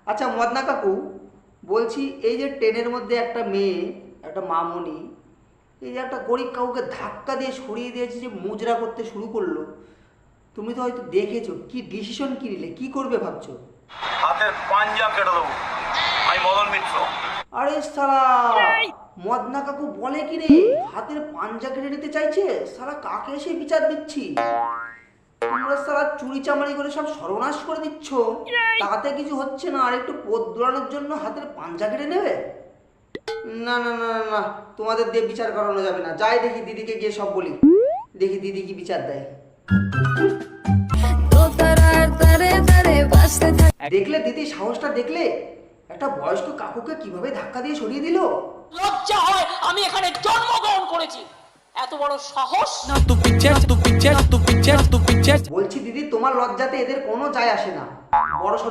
আচ্ছা মদনা কাকু, বলছি এই যে ট্রেনের মধ্যে একটা মেয়ে, একটা মামুনি, এই যে একটা গরিব কাউকে ধাক্কা দিয়ে সরিয়ে দিয়েছে, যে মুজরা করতে শুরু করলো, তুমি তো হয়তো দেখেছো, কি ডিসিশন কি নিলে, কি করবে ভাবছো? হাতের পাঞ্জা কেটে দেবো। আমি মদন মিত্র। আরে সালা, মদনা কাকু বলে কি রে, হাতের পাঞ্জা কেটে নিতে চাইছে? সালা কাকে এসে বিচার দিচ্ছি? তোমরা সালা চুরি চামারি করে সব সর্বনাশ করে দিচ্ছ, তাতে কিছু হচ্ছে না, আর একটু পথ দৌড়ানোর জন্য হাতের পাঞ্জা কেটে নেবে? না না না না না, তোমাদের দিয়ে বিচার করানো যাবে না। যাই দেখি দিদিকে গিয়ে সব বলি, দেখি দিদি কি বিচার দেয়। দেখলে দিদি সাহসটা, দেখলে একটা বয়স্ক কাকুকে কিভাবে ধাক্কা দিয়ে সরিয়ে দিল। লজ্জা হয় আমি এখানে জন্মগ্রহণ করেছি, এত বড় সাহস। বলছি দিদি, তোমার লজ্জাতে এদের কোনো যায় আসে না, বড় সড়ো